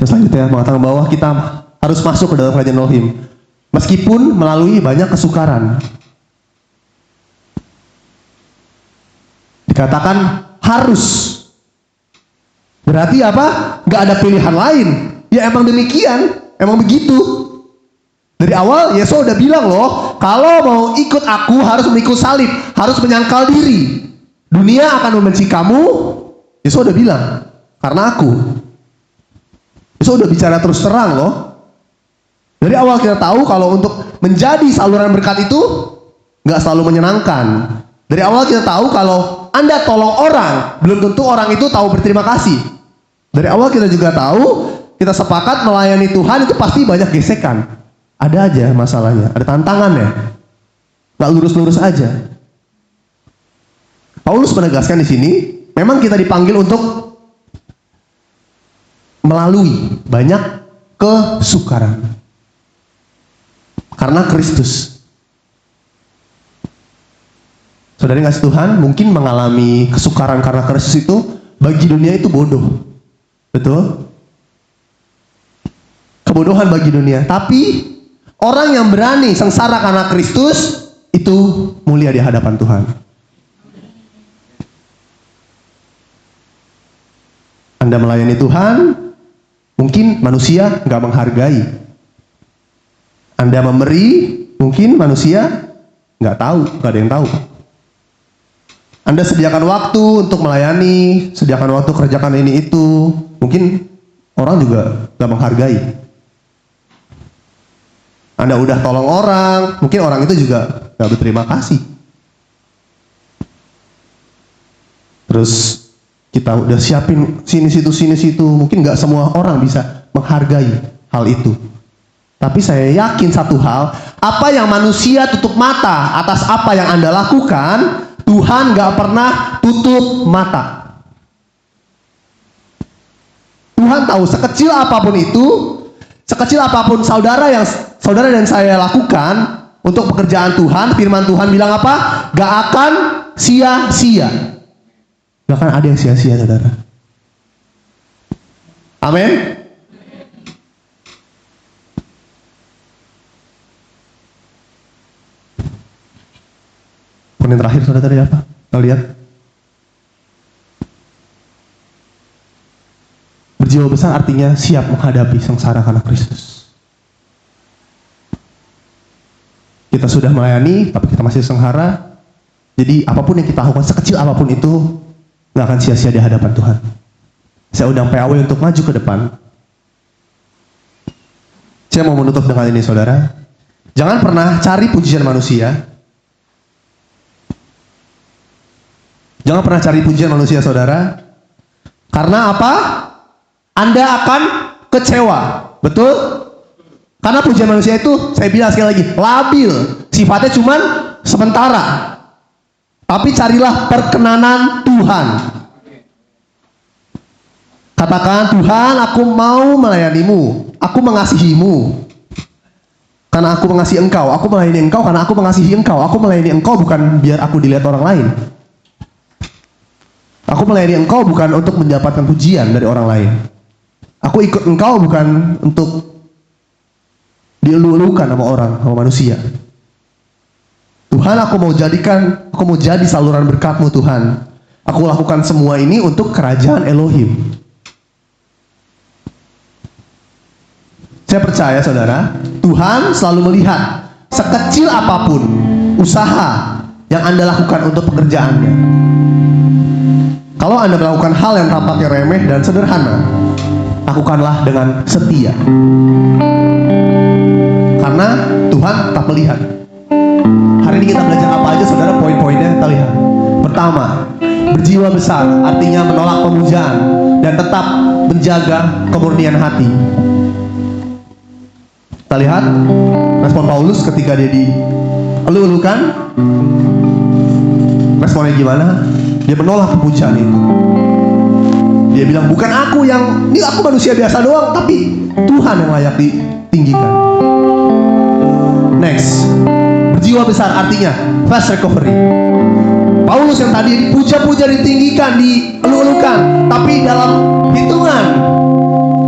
Speaker 1: Selanjutnya mengatakan bahwa kita harus masuk ke dalam kerajaan Elohim meskipun melalui banyak kesukaran. Dikatakan harus. Berarti apa? Gak ada pilihan lain. Ya emang demikian, emang begitu. Dari awal Yesus udah bilang loh, kalau mau ikut aku harus memikul salib, harus menyangkal diri. Dunia akan membenci kamu. Yesus udah bilang, karena aku. Yesus udah bicara terus terang loh. Dari awal kita tahu kalau untuk menjadi saluran berkat itu nggak selalu menyenangkan. Dari awal kita tahu kalau Anda tolong orang, belum tentu orang itu tahu berterima kasih. Dari awal kita juga tahu, kita sepakat melayani Tuhan itu pasti banyak gesekan. Ada aja masalahnya, ada tantangannya. Nggak lurus-lurus aja. Paulus menegaskan di sini, memang kita dipanggil untuk melalui banyak kesukaran. Karena Kristus. Saudara kasih Tuhan, mungkin mengalami kesukaran karena Kristus itu, bagi dunia itu bodoh. Betul? Kebodohan bagi dunia. Tapi orang yang berani sengsara karena Kristus itu mulia di hadapan Tuhan. Anda melayani Tuhan, mungkin manusia nggak menghargai. Anda memberi, mungkin manusia nggak tahu, nggak ada yang tahu. Anda sediakan waktu untuk melayani, sediakan waktu kerjakan ini itu, mungkin orang juga nggak menghargai. Anda udah tolong orang, mungkin orang itu juga nggak berterima kasih. Terus kita udah siapin sini situ, mungkin nggak semua orang bisa menghargai hal itu. Tapi saya yakin satu hal, apa yang manusia tutup mata atas apa yang Anda lakukan, Tuhan nggak pernah tutup mata. Tuhan tahu sekecil apapun itu, sekecil apapun saudara dan saya lakukan untuk pekerjaan Tuhan, firman Tuhan bilang apa? Gak akan sia-sia. Gak akan ada yang sia-sia, saudara. Amin. Poin terakhir, saudara, tadi apa? Kita lihat. Berjiwa besar artinya siap menghadapi sengsara karena Kristus. Kita sudah melayani, tapi kita masih sengsara. Jadi apapun yang kita lakukan, sekecil apapun itu, gak akan sia-sia di hadapan Tuhan. Saya undang PAW untuk maju ke depan. Saya mau menutup dengan ini, saudara. Jangan pernah cari pujian manusia. Jangan pernah cari pujian manusia, saudara. Karena apa? Anda akan kecewa. Betul? Karena pujian manusia itu, saya bilang sekali lagi, labil. Sifatnya cuman sementara. Tapi carilah perkenanan Tuhan. Katakan, Tuhan, aku mau melayanimu. Aku mengasihimu. Karena aku mengasihi engkau. Aku melayani engkau karena aku mengasihi engkau. Aku melayani engkau bukan biar aku dilihat orang lain. Aku melayani engkau bukan untuk mendapatkan pujian dari orang lain. Aku ikut engkau bukan untuk dielu-elukan sama orang, sama manusia. Tuhan, aku mau jadi saluran berkat-Mu, Tuhan. Aku lakukan semua ini untuk kerajaan Elohim. Saya percaya, saudara, Tuhan selalu melihat sekecil apapun usaha yang Anda lakukan untuk pekerjaannya. Kalau Anda melakukan hal yang tampaknya remeh dan sederhana, lakukanlah dengan setia. Karena Tuhan tak melihat. Hari ini kita belajar apa aja, saudara? Poin-poinnya kita lihat. Pertama, berjiwa besar artinya menolak pemujaan dan tetap menjaga kemurnian hati. Kita lihat respon Paulus ketika dia dielu-elukan. Responnya gimana? Dia menolak pemujaan itu. Dia bilang, bukan aku ini aku manusia biasa doang, tapi Tuhan yang layak ditinggikan. Next, berjiwa besar artinya fast recovery. Paulus yang tadi dipuja-puja, ditinggikan, dielu-elukan, tapi dalam hitungan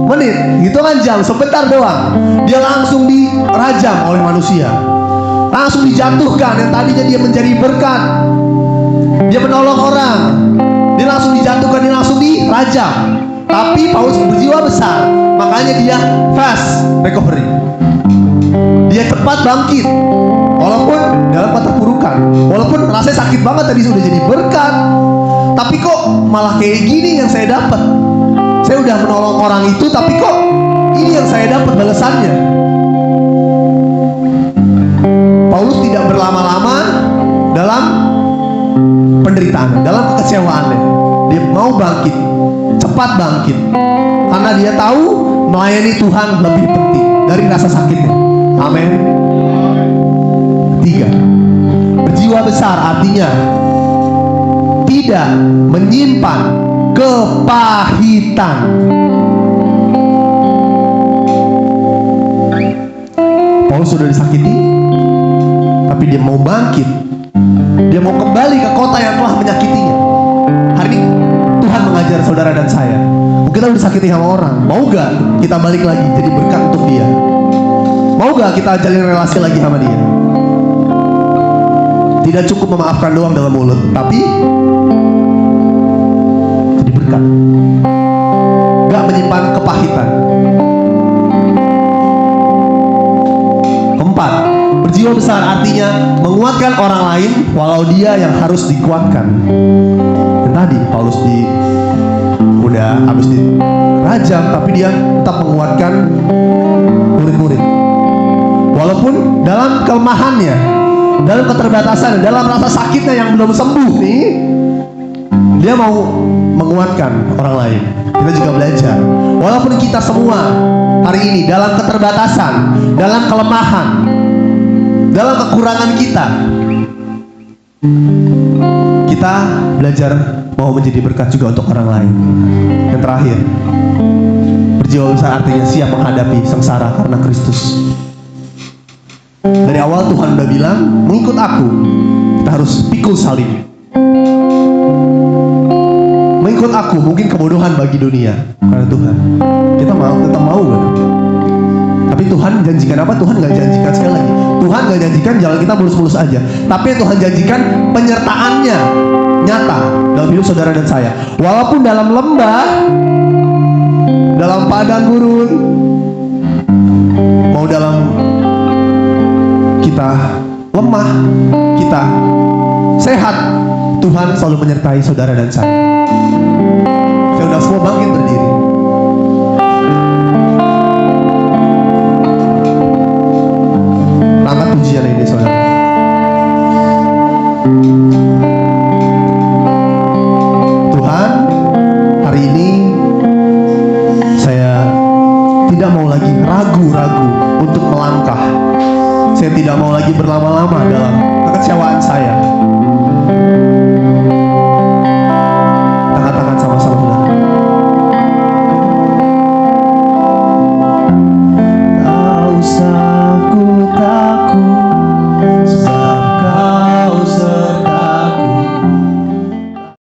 Speaker 1: menit, hitungan jam, sebentar doang, dia langsung dirajam oleh manusia. Langsung dijatuhkan, yang tadinya dia menjadi berkat, dia menolong orang, dia langsung dijatuhkan, dia langsung dirajam. Tapi Paulus berjiwa besar, makanya dia fast recovery. Dia cepat bangkit, walaupun dalam keterpurukan, walaupun rasanya sakit banget tadi sudah jadi berkat, tapi kok malah kayak gini yang saya dapat. Saya udah menolong orang itu, tapi kok ini yang saya dapat balasannya. Paulus tidak berlama-lama dalam penderitaan, dalam kekecewaannya. Dia mau bangkit, cepat bangkit, karena dia tahu melayani Tuhan lebih penting dari rasa sakitnya. Amin. 3, berjiwa besar artinya tidak menyimpan kepahitan. Paulus sudah disakiti, tapi dia mau bangkit. Dia mau kembali ke kota yang telah menyakitinya. Hari ini Tuhan mengajar saudara dan saya. Kita udah disakiti sama orang, mau gak kita balik lagi jadi berkat untuk dia? Mau gak kita jalin relasi lagi sama dia? Tidak cukup memaafkan doang dalam mulut, tapi jadi berkat. gak menyimpan kepahitan. Keempat, berjiwa besar artinya menguatkan orang lain walau dia yang harus dikuatkan. Dan tadi Paulus udah habis dirajam, tapi dia tetap menguatkan murid-murid. Walaupun dalam kelemahannya, dalam keterbatasan, dalam rasa sakitnya yang belum sembuh nih, dia mau menguatkan orang lain. Kita juga belajar, walaupun kita semua hari ini dalam keterbatasan, dalam kelemahan, dalam kekurangan kita belajar mau menjadi berkat juga untuk orang lain. Yang terakhir, berjiwa besar artinya siap menghadapi sengsara karena Kristus. Dari awal Tuhan udah bilang, mengikut aku, kita harus pikul salib. Mengikut aku mungkin kebodohan bagi dunia, karena Tuhan. Kita tetap mau kan? Tapi Tuhan janjikan apa? Tuhan gak janjikan, sekali lagi, Tuhan gak janjikan jalan kita mulus-mulus aja. Tapi yang Tuhan janjikan penyertaannya nyata dalam hidup saudara dan saya. Walaupun dalam lembah, dalam padang gurun, mau dalam kita lemah, kita sehat, Tuhan selalu menyertai saudara dan saya. Saya udah semua bangkit berdiri. Angkat pujian ini saudara. Tuhan, hari ini saya tidak mau lagi ragu-ragu untuk melangkah. Saya tidak mau lagi berlama-lama dalam